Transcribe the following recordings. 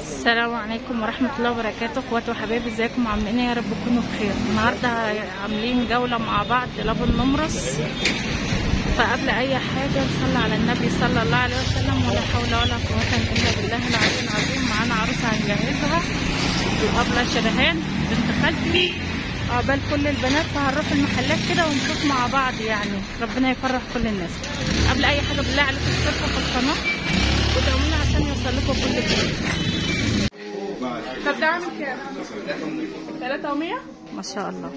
السلام عليكم ورحمة الله وبركاته. اخواتي وحبايبي، ازيكم؟ عاملين ايه؟ يا رب تكونوا بخير. النهارده عاملين جولة مع بعض لابو النمرس. فقبل اي حاجة نصلي على النبي صلى الله عليه وسلم، ولا حول ولا قوة الا بالله العلي العظيم. معانا عروسة هنجهزها وقبلة شرهان بنت خالتي، عقبال كل البنات. فهنروح المحلات كده ونشوف مع بعض، يعني ربنا يفرح كل الناس. قبل اي حاجة بالله عليكم اشتركوا في القناة وتعملوا عشان يوصلكوا كل جديد. طب ده عامل كام؟ 300 ما شاء الله.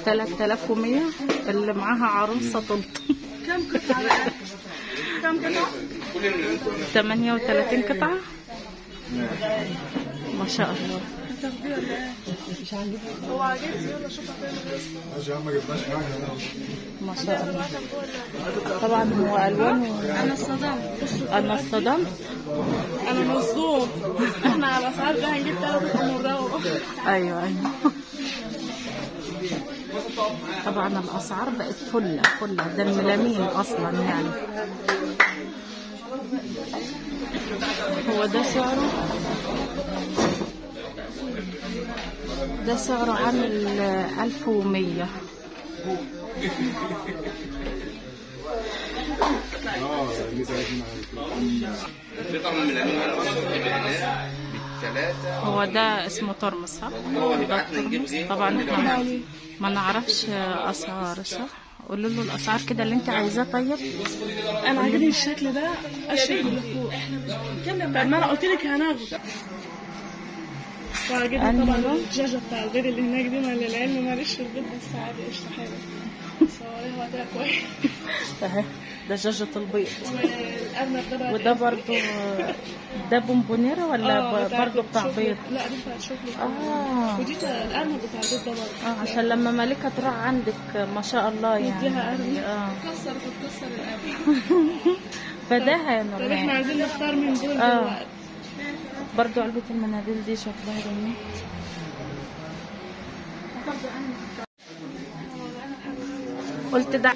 3100. اللي معاها عروسه طلط. كم قطعة؟ كم قطعة؟ 38 قطعه ما شاء الله. هتاخديه ولا ايه؟ مش هنجيب. هو عاجبني، يلا شوف هتعمل ايه. ما شاء الله. طبعا هو الوانه. انا اتصدمت. انا اتصدمت. انا مصدوم. احنا على الاسعار ده هنجيب 3 مروق. ايوه. طبعا الاسعار بقت فله ده الملامين اصلا يعني. هو ده سعره عامل 1100. هو ده اسمه ترمس صح؟ طبعا احنا ما نعرفش اسعار صح؟ قولوا له الاسعار كده اللي انت عايزاه. طيب انا عاجبني الشكل ده اشيك اللي فوق. طب ما انا قلت لك هناخد. وعاجبني طبعا الدجاجه بتاع البيض اللي هناك دي. ما للعلم ماليش في البيض، بس عادي قشطه حلوه. صوريها وقتها كويس. اهي دجاجه البيض. والارنب ده بقى وده برضو ده بونبونيرا ولا برضو بتاع بيض؟ لا دي بتاعت شوكليت. ودي الارنب بتاع البيض ده برضو. عشان لما ملكه تروح عندك ما شاء الله يعني. نديها ارنب. تكسر الارنب. فداها يا نور. طب احنا عايزين نختار من دول دلوقتي. برضو علبة المناديل دي شكلها جميل. قلت ده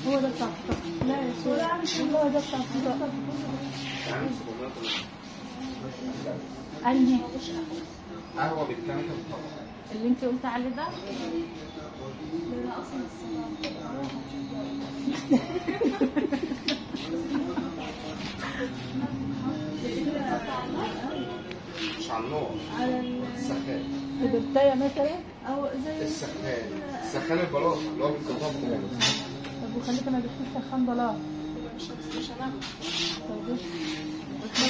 هو ده بتاع لا يا سوري. هو ده بتاع انهي قهوة بالكامل اللي انت قلت عليه ده؟ ده اصلا مش على النار، على السخان. في برتايه مثلا او زي السخان البلاطة اللي هو بالقطاع خالص. طب وخليك انا جبت سخان بلاط. مش هناخد.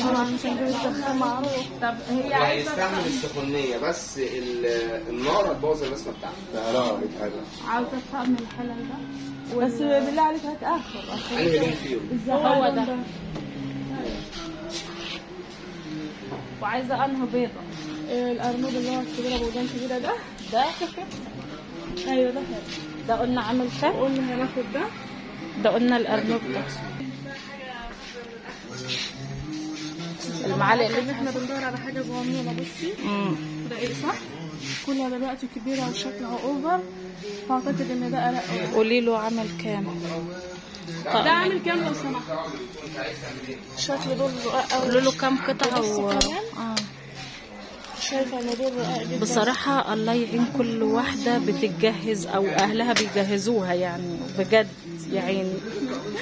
طبعا مش هنجيب السخان معروف. طب هي عايزه هيستعمل السخونية، بس النار هتبوظ الرسمة بتاعته. لا عاوزه تعمل الحلل ده، بس بالله عليك هتاخر. أنا لون فيهم. هو ده. وعايزه انه بيضه. الارنب اللي هو الكبيره بودان كبيره ده. ايوه ده حلو. ده قلنا عامل كام؟ قلنا هناخد ده. ده قلنا الارنب ده. المعالق اللي احنا بندور على حاجه صغنونه. بصي ده ايه صح؟ كلها دلوقتي كبيره وشكلها اوفر، فاعتقد ان ده قلق. قولي له عامل كام؟ ده عامل كام لو سمحت؟ شكل دول رقاق قوي. قولوا له كام قطعه شايفه ان دول رقاق جدا. بصراحه الله يعين كل واحده بتتجهز او اهلها بيجهزوها يعني بجد يعني.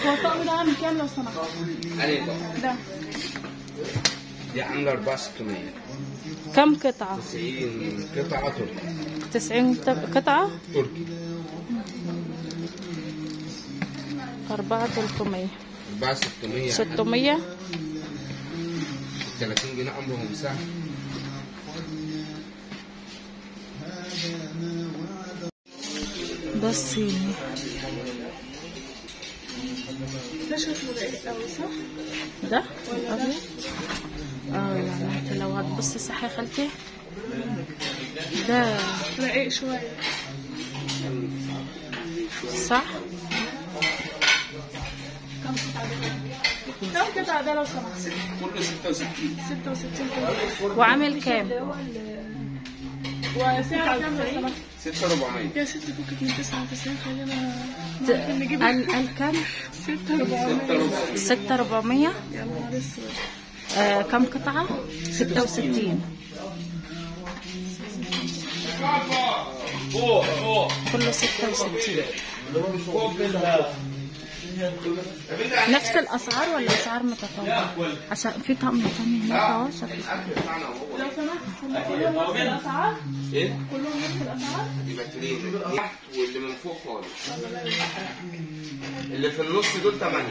هو الطقم ده عامل كام لو سمحت؟ ده دي عاملة 4600. كم قطعه؟ 90 قطعة تركي. 90 قطعه تركي. 4300. 4600. 600. 30 جنيه أمرهم سهل. ده الصيني. ده شكله رقيق قوي صح؟ ده ابيض. يعني انت لو هتبصي صح يا خالتي ده رقيق شويه صح. كم قطعة ده لو سمحت؟ كله 66. 66 وعامل كام؟ وسعر كام لو سمحت؟ 6400. يا ستي فكك من 99 خلينا نجيب قال كام؟ 6400. 6400. يا نهار اسود. كم قطعة؟ 66. كله 66. نفس الأسعار ولا أسعار متفاوتة؟ عشان في طقم تاني هناك اهو شكله. لو سمحت كلهم نفس الاسعار؟ ايه؟ كلهم نفس الاسعار؟ يبقى تحت واللي من فوق خالص. اللي في النص دول 8.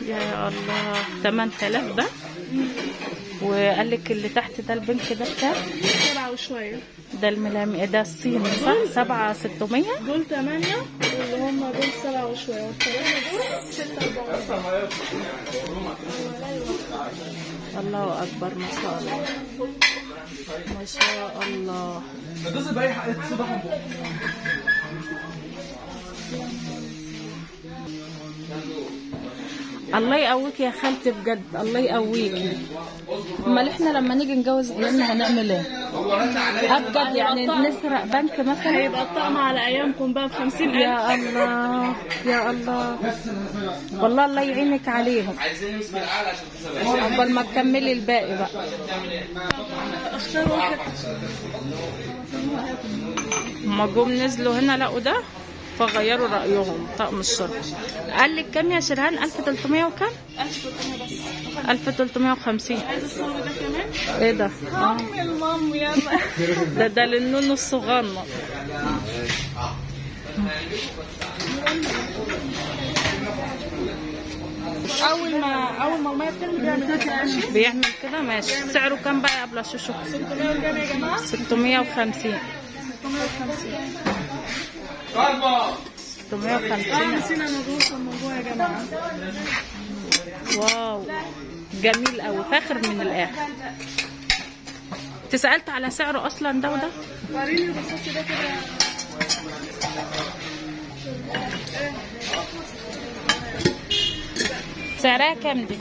يا الله 8000 ده. وقال لك اللي تحت ده البنك ده بكام؟ 7 وشويه. ده الملامي ده الصيني صح؟ 7600. دول 8 واللي هم دول 7 وشويه والثلاثه دول 6400. الله أكبر ما شاء الله ما شاء الله. الله يقويك يا خالتي بجد، الله يقويك. امال احنا لما نيجي نجوز عيالنا هنعمل ايه؟ بجد يعني نسرق بنك مثلا؟ هيبقى الطقم على ايامكم بقى ب 50,000. يا الله يا الله والله الله يعينك عليهم. عايزين نمسك العقل عشان تسابق. قبل ما تكملي الباقي بقى. اختار واحد. هما جم نزلوا هنا لقوا ده فغيروا رأيهم. طقم الشرطة قال لك كام يا شرهان؟ 1300 وكام؟ 1300 بس. 1350. عايز الصور ده كمان؟ ايه ده؟ مامي المام يلا. ده للنونو الصغنن. اول ما الميه بتغلي بيعمل كده ماشي؟ بيعمل كده ماشي. سعره كام بقى قبل اشوشه؟ 600 وكام يا جماعه؟ 650. 650. 650. نسينا ندوس الموضوع يا جماعه. واو جميل قوي فاخر من الاخر. انت سألت على سعره اصلا ده وده؟ وريني الرصاص ده كده. سعرها كام دي؟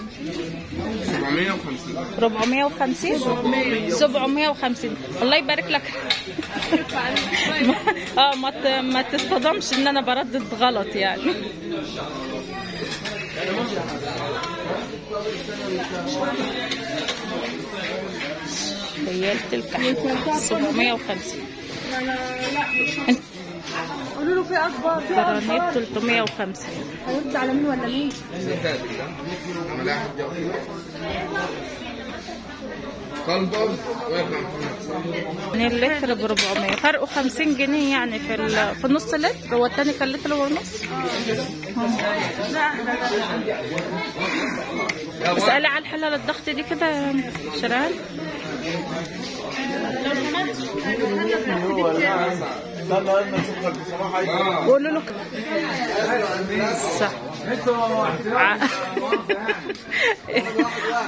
750. 450. 750. الله يبارك لك. ما تصطدمش ان انا بردد غلط يعني. خيالة الكحك 750. قولوا له في اكبر. جرانيت 350. هيرد على مين ولا مين؟ قلبه 2 لتر ب 400. فرقه 50 جنيه يعني في نص لتر. هو التاني كان لتر ونص. اسألي على الحلة الضغط دي كده يا شرهان. قولوا له صح.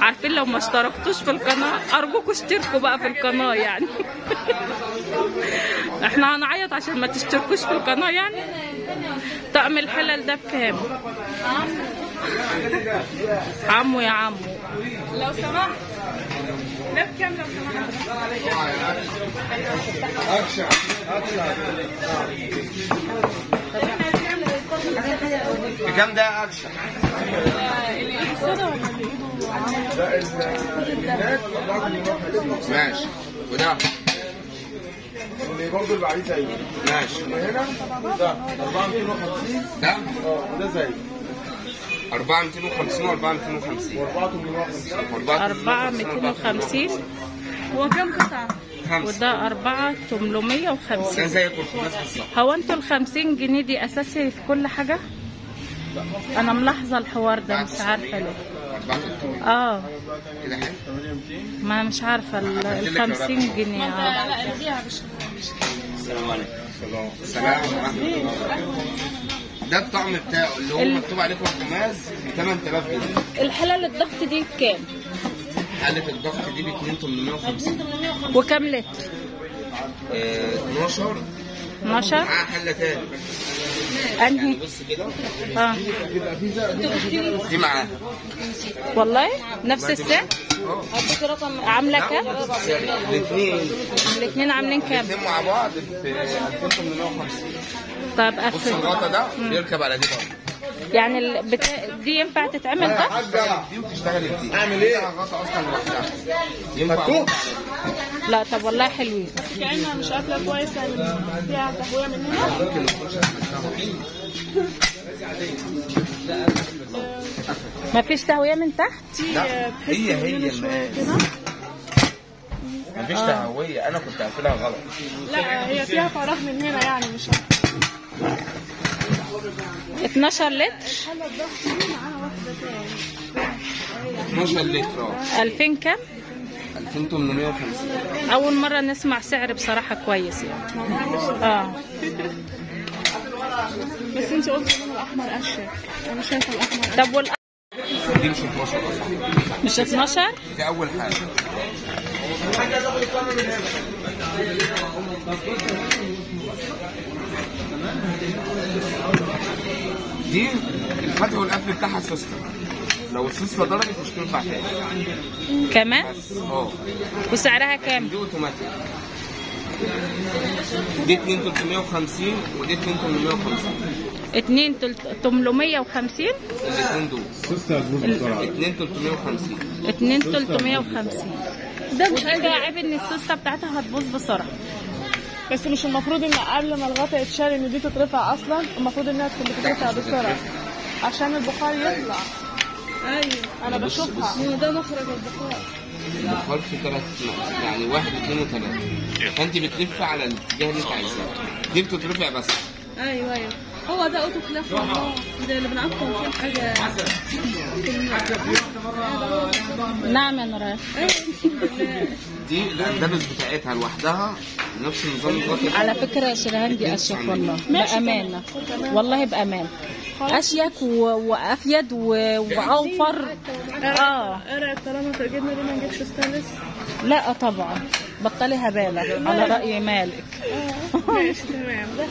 عارفين لو ما اشتركتوش في القناة ارجوكم اشتركوا بقى في القناة يعني. احنا هنعيط عشان ما تشتركوش في القناة يعني. طقم الحلل ده بكام؟ عمو يا عمو لو سمحت ده بكام لو سمحت؟ بكام ده اكشن؟ ماشي. وده برضه اللي عليه زيه. ماشي. هنا ده 4250. ده وده زيه. 4250 و4250 4250. هو كام قطعة؟ وده 4850. ده زي البرتقال بالظبط. هو انتوا ال 50 جنيه دي اساسي في كل حاجة؟ انا ملاحظة الحوار ده مش عارفة ليه. 4800 كده حلو. ما انا مش عارفة ال 50 جنيه. لا الغيها مش. السلام عليكم. السلام ورحمة الله. ده الطعم بتاعه اللي هو مكتوب عليه كركماز ب 8000 جنيه. الحلل الضغط دي بكام؟ حلة الضغط دي ب 2850. وكام لتر؟ 12 12. معاها حله تاني انهي؟ بص كده اه دي معاها والله نفس السعر. عامله كام؟ الاثنين عاملين كام؟ الاثنين مع بعض ب 2850. طب بص قفل. الغطا ده بيركب على دي برضه. يعني دي ينفع تتعمل ده؟ دي وتشتغل دي. اعمل ايه؟ الغطا اصلا لوحدها ينفع. لا طب والله حلوين. كأنها مش قافلة كويس يعني فيها تهوية من هنا. مفيش تهوية من تحت؟ لا هي المقاس. مفيش تهوية، انا كنت قافلها غلط. لا هي فيها فراغ من هنا يعني مش 12 لتر. الحلة الضغط دي معاها واحدة تاني 12 لتر 2000 كام؟ 2850. أول مرة نسمع سعر بصراحة كويس يعني. بس انت قلت اللون الأحمر أشيك، أنا شايفة الأحمر. طب دي مش 12 اصلا. مش 12؟ دي اول حاجة. دي الفتح والقفل بتاعها سيستم، لو السيستم ضربت مش تنفع تاني. كمان؟ بس وسعرها كام؟ دي اوتوماتيك. دي 2350 ودي 2850. 2850. الاثنين دول. سوسته هتبوظ بسرعه. 2350. 2350. ده مش عيب ان السوسته بتاعتها هتبوظ بسرعه. بس مش المفروض ان قبل ما الغطا يتشال ان دي تترفع اصلا، المفروض انها تكون بتترفع بسرعه عشان البخار يطلع. ايوه انا بشوفها. ده مخرج البخار. البخار في 3 يعني 1 2 و3. فانت بتلف على الاتجاه اللي انت عايزاه. دي بتترفع بس. ايوه هو ده اوتو كلاف والله، ده اللي بنعطل فيه الحاجه. نعم يا نوران. دي الدبس بتاعتها لوحدها نفس النظام الغطا. على فكرة يا شيرين دي أشيك والله بأمانة، والله بأمانة أشيك وأفيد وأوفر. ايه طالما تجيبنا ليه ما نجيبش ستانلس؟ لا طبعا بطلي هبالة على رأي مالك. ماشي تمام ده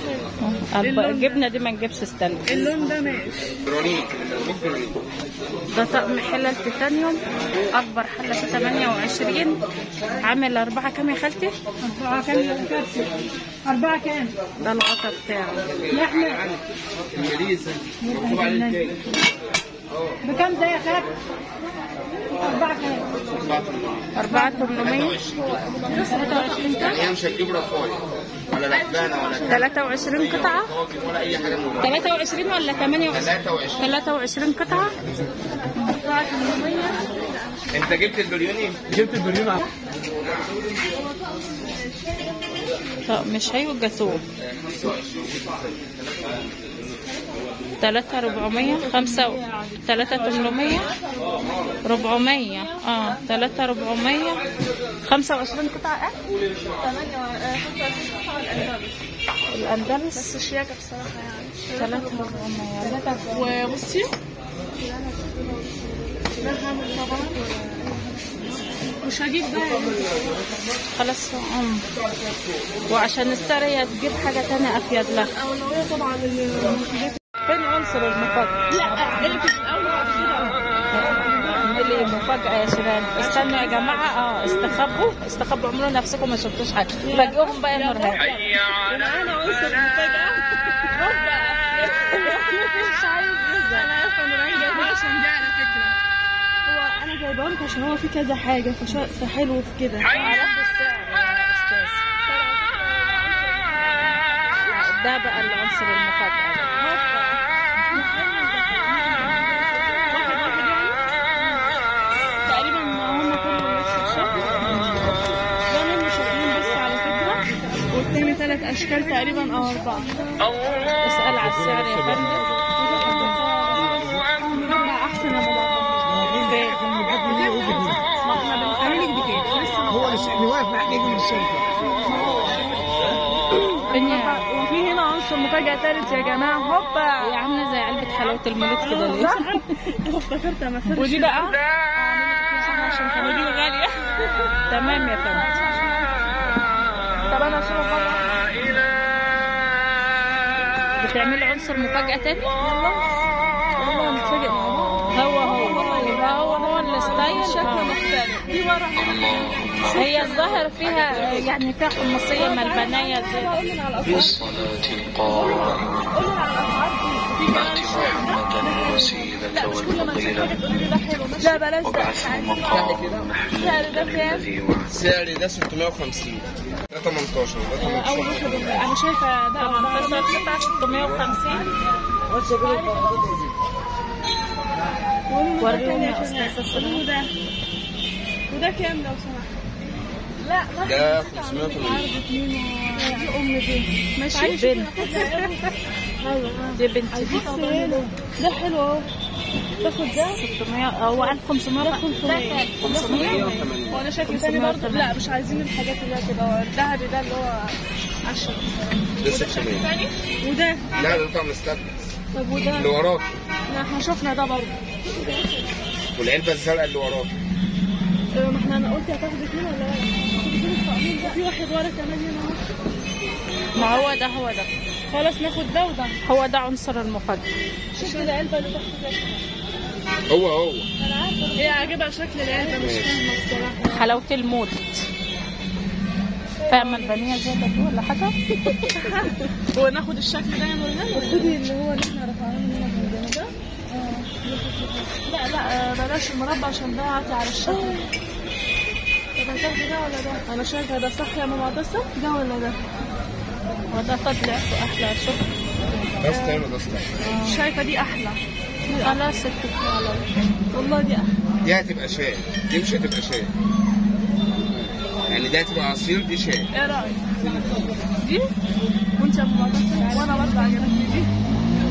حلو. الجبنة دي ما نجيبش ستانلس. اللون ده ماشي. جرانيت. ده طقم حلة تيتانيوم أكبر حلة في 28 عامل 4 كام يا خالتي؟ 4 كام يا خالتي؟ 4 كام؟ ده الغطا بتاعه. لحمة مكتوب عليه التاني. بكام ده يا خالتي؟ 4 كام؟ 4800. يعني هي مش هتجيب رفاية ولا لبانة ولا 23 قطعة؟ ولا أي حاجة من دول. 23 ولا 28؟ 23 قطعة. أنت جبت البريوني؟ جبت البريون. طب مش هيبقى جاتوه. 3400 5 3800 400 3400 25 قطعة. 25 الأندلس بس شياكة بصراحة يعني. 3400. وبصي لا هعمل طبعا مش هجيب بقى خلاص. وعشان السعر هي تجيب حاجة تانية أفيد لها. أولوية طبعا للمنتجات. فين عنصر المفاجأة؟ لا اللي في الأول بعد كده اللي مفاجأة يا شباب. استنوا يا جماعة. استخبوا اعملوا نفسكم ما شفتوش حاجة. فاجئوهم بقى يا نورهان. ومعانا عنصر مفاجأة. مش عايز يزعل. أنا عارفة إن أنا جايباه عشان دي على فكرة. هو أنا جايباه لك عشان هو فيه كذا حاجة فحلو في كده. عرفوا السعر يا أستاذ. ده بقى العنصر المفاجأة. تقريبا هم كلهم نفس الشكل. ده منه شكلين بس على فكرة، والتاني 3 أشكال تقريبا أو 4. اسأل على السعر يا فندم. أحسن يا بابا. هو اللي واقف معاك يجي من الشركه. وفي هنا عنصر مفاجأة ثالث يا جماعة. هوبا هي عاملة زي علبة حلاوة المولد كده ليه؟ أنا افتكرتها ما فرقش. ودي بقى عشان ودي غالية. تمام يا فندم. طب أنا أشوف بره. هتعملي عنصر مفاجأة تاني؟ يلا نتفاجئ مع بعض. يبقى هو الستايل. شكله مختلف. دي ورا هي الظاهر فيها يعني فيها قمصية ملبنية زي. قول لنا على الاسعار. قول لنا على الاسعار دي. في كمان لا مش كل ما تشوف حاجه تقولي لي ده حلو. لا بلاش ده. السعر ده كام؟ السعر ده 650. ده 18. ده 18. اول واحد انا شايفه ده 18 قطعة 650. وريني يا استاذة قولوا ده. وده كام لو سمحت؟ لا ده 580. دي ام دي ماشي. بنت. دي بنتي دي. ده حلو اهو. تاخد ده 600 او 1500. 500. وانا شكلي تاني برضه. لا مش عايزين الحاجات اللي هي كده. الذهبي ده اللي هو 10. ده 600. وده لا ده طعم استانلس. طب وده اللي وراك. لا احنا شفنا ده برضه. والعلبة الزرقاء اللي وراك. ما احنا انا قلت هتاخد 2 ولا لا؟ هتاخد 2 الطقمين ده. في واحد ورا كمان هنا اهو. ما هو ده هو ده. خلاص ناخد ده وده. هو ده عنصر المفاجأة. شكل العلبة اللي تحت ده. هو انا عارفة. هي عاجبها شكل العلبة مش فاهمة الصراحة. حلاوة الموت. فاهمة البنية زي ده ولا حاجة؟ وناخد الشكل ده يا نورهان. خدي اللي هو اللي احنا رفعناه من هنا من ده. لا بلاش المربع عشان ده عاتي على الشكل. طب هتاخدي ده ولا ده؟ انا شايفه ده صح يا ماما معتصم. ده ولا ده؟ وده طلع احلى. شوف ده ستايل وده ستايل. شايفه دي احلى. خلاص اتكلي. والله دي احلى. دي هتبقى شاي. دي مش هتبقى شاي. يعني دي هتبقى عصير دي شاي. ايه رايك؟ دي؟ وانت يا ماما معتصم وانا برضه عجبتني دي.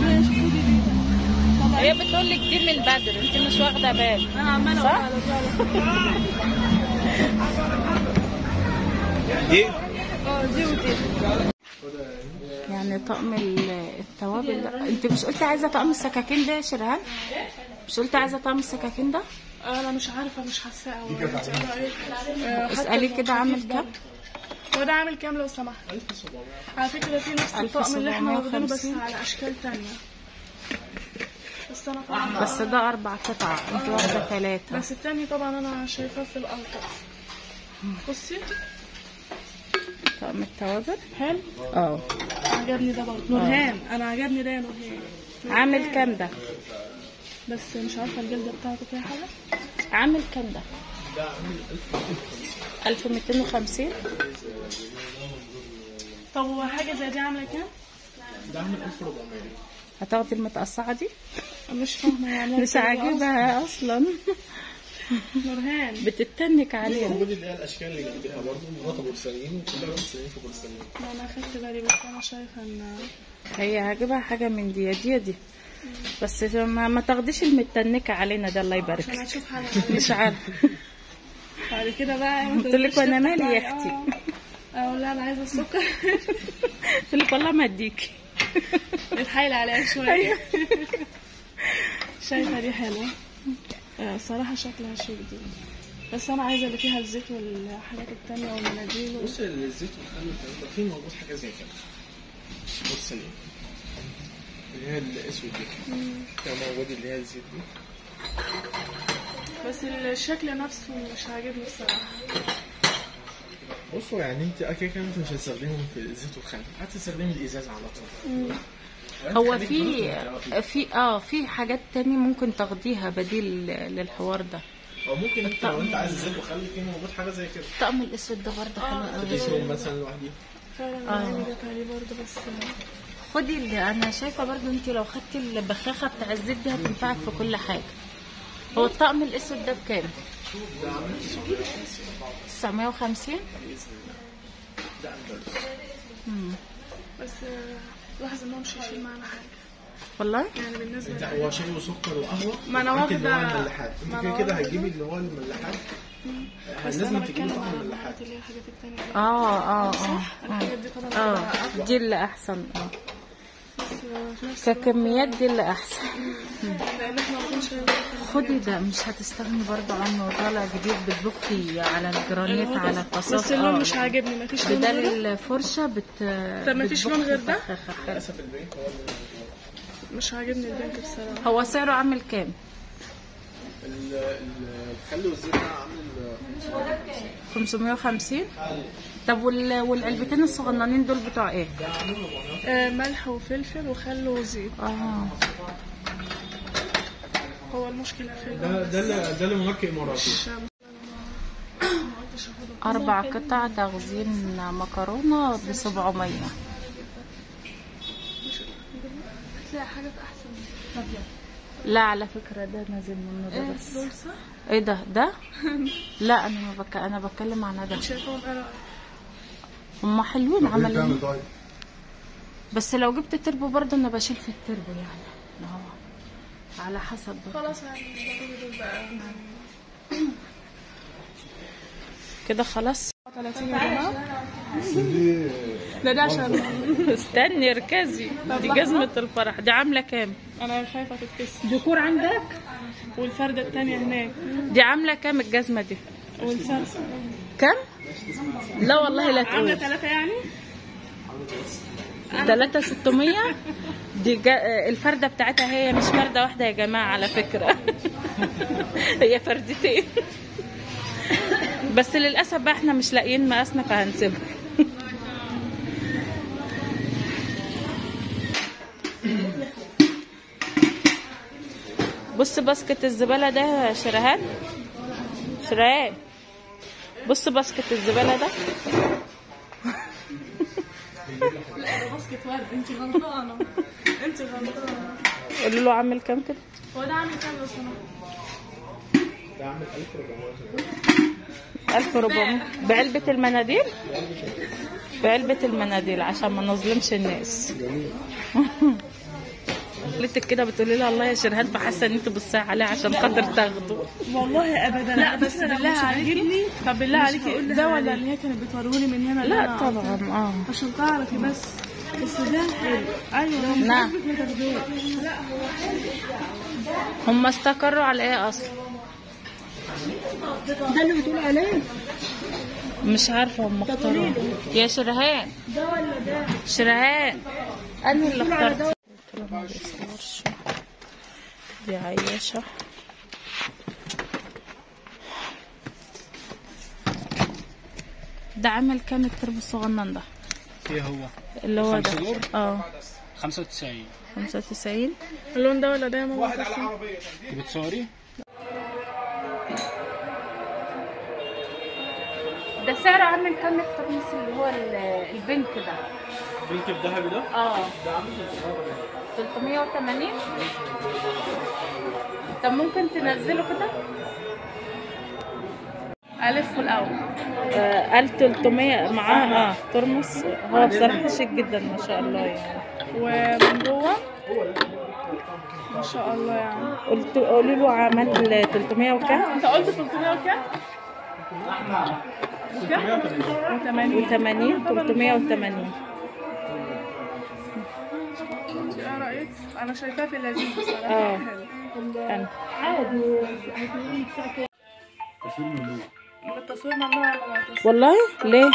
ماشي خدي دي. هي بتقول لك دي من بدر انت مش واخده بالك. انا عماله صح؟ دي؟ دي ودي. يعني طقم التوابل ده. انت مش قلتي عايزه طقم السكاكين ده يا شيرهان؟ مش قلتي عايزه طقم السكاكين ده؟ انا مش عارفه مش حاساه قوي. اسالي كده عامل كام؟ هو ده عامل كام لو سمحت؟ على فكره في نفس الطقم اللي احنا واخدينه بس على اشكال تانية. بس انا طبعا بس ده 4 قطع انت واخده 3. بس التاني طبعا انا شايفاه في الالطف. بصي طقم التوابل حلو. عجبني ده برضه. نورهان انا عجبني ده يا نورهان. عامل كام ده؟ بس مش عارفه الجلده بتاعته فيها حاجه. عامل كام ده؟ 1250. طب هو حاجه زي دي عامله كام؟ ده عامل 1400. هتاخدي المتقصعه دي؟ مش فاهمه يعني. مش عاجبها اصلا. نورهان بتتنك عليها. موجود اللي هي الاشكال اللي جنبها برضه مرات بورسلين وكلها بورسلين في بورسلين. انا اخدت بالي بس انا شايفه ان هي عاجبها حاجه من دي. بس ما تاخديش المتنكه علينا ده الله يبارك عشان لك. اشوف حاجه. مش عارفه. بعد كده بقى قلت لك وانا مالي يا اختي. اقول لها انا عايزه السكر. قلت لك والله ما اديكي. اتحايل عليها شويه. شايفه دي حلوه الصراحه شكلها شيك دي. بس انا عايزه اللي فيها الزيت والحاجات التانية والمناديل بص الزيت والخل والكلام ده في موجود حاجه زي كده. بص اللي هي الاسود دي كان موجود اللي هي الزيت دي. بس الشكل نفسه مش عاجبني الصراحه. بصوا يعني انت اكيد انت مش هتستخدمهم في الزيت والخل، هتستخدمي الازاز على طول. هو في حاجات تانية ممكن تاخديها بديل للحوار ده. او ممكن انت لو انت عايز زيت وخل في موجود حاجه زي كده. الطقم الاسود ده برضه حلو قوي. تديهم مثلا لوحدي. فعلا عاجبني ده برضه بس خدي اللي انا شايفه برضه انت لو خدتي البخاخه بتاع الزيت دي هتنفعك في كل حاجه. هو الطقم الاسود ده بكام؟ 950. بس لاحظ ان هو مش هيشيل معانا حاجه والله. يعني بالنسبه انت هو شاي وسكر وقهوه. ما انا واخده الملاحات انت كده هتجيبي اللي هو الملاحات. بس لازم انا تجيبي بتكلم طقم عن الملاحات. اللي هي الحاجات التانية. اه الحاجات دي طبعا دي اللي احسن. بس ككميات دي اللي احسن. لان احنا ما كناش خدي ده مش هتستغني برضه عنه، طالع جديد بتبكي على الجرانيت على القصاص. بس اللون مش عاجبني، مفيش لون غيره. بدل الفرشه طب مفيش لون غير ده؟ للاسف البنك هو مش عاجبني البنك بصراحه. هو سعره عامل كام؟ الخل والزيت ده عامل 550. طب والعلبتين الصغننين دول بتوع ايه؟ ملح وفلفل وخل وزيت. هو المشكله في ده اللي ماركه اماراتي. 4 قطع تخزين مكرونه ب 700. هتلاقي حاجات احسن. لا على فكره ده نازل منه ده بس. دول صح؟ ايه ده؟ لا انا بتكلم عن ده. شايفهم انا هم حلوين عمليين. بس لو جبت تربو برضه انا بشيل في التربو يعني. على حسب خلاص دول بقى كده خلاص. 30 يا جماعه. ده عشان استني اركزي. دي جزمة الفرح دي عاملة كام؟ انا خايفه تتكسر. ديكور عندك؟ والفردة التانية هناك. دي عاملة كام الجزمة دي؟ والفردة كام؟ لا والله لا عاملة تقول. 3 يعني؟ 3600. دي الفردة بتاعتها هي مش فردة واحدة يا جماعة على فكرة. هي فردتين. بس للأسف بقى احنا مش لاقيين مقاسنا فهنسيبها. بص باسكت الزبالة ده يا شرهان. بص باسكت الزبالة ده. لا باسكت ورد. انت غلطانة. قولوا له عامل كام كده؟ هو ده عامل كام لو سمحت؟ ده عامل 1400. 1400 بعلبة المناديل؟ بعلبة المناديل عشان ما نظلمش الناس. قلتك كده بتقولي لها الله يا شرهان فحاسه ان انت بصي عليها عشان خاطر تاخده. والله ابدا. لا بس بالله عليكي. طب بالله عليكي ده ولا اللي هي كانت بتوروني من هنا؟ لا طبعا عشان تعرفي بس ده حلو. ايوه نعم. لا هو هم استقروا على ايه اصلا؟ ده اللي بتقول عليه. مش عارفه هم اختاروا يا شرهان. ده ولا ده؟ شرهان انهي اللي اخترت؟ ما بيصورش. دي عيشه. ده عامل كام التربو الصغنن ده؟ ايه هو؟ اللي هو ده 95. 95. اللون ده ولا ده يا ماما؟ انت بتصوري؟ ده سعره عامل كام الترمس اللي هو البنك ده؟ البنك الذهبي ده؟ ده عامل 380. طب ممكن تنزله كده؟ ألفه الأول. 1300 معاه ترمس. هو بصراحة شيك جدا ما شاء الله يعني. ومن جوه ما شاء الله يعني. قولي له عمل 300 وكام؟ انت قلت 300 وكام؟ 380. 380. ايه رأيك؟ انا شايفاه في اللذيذ بصراحة. حلو. عادي. التصوير ممنوع يا ماما. والله ليه؟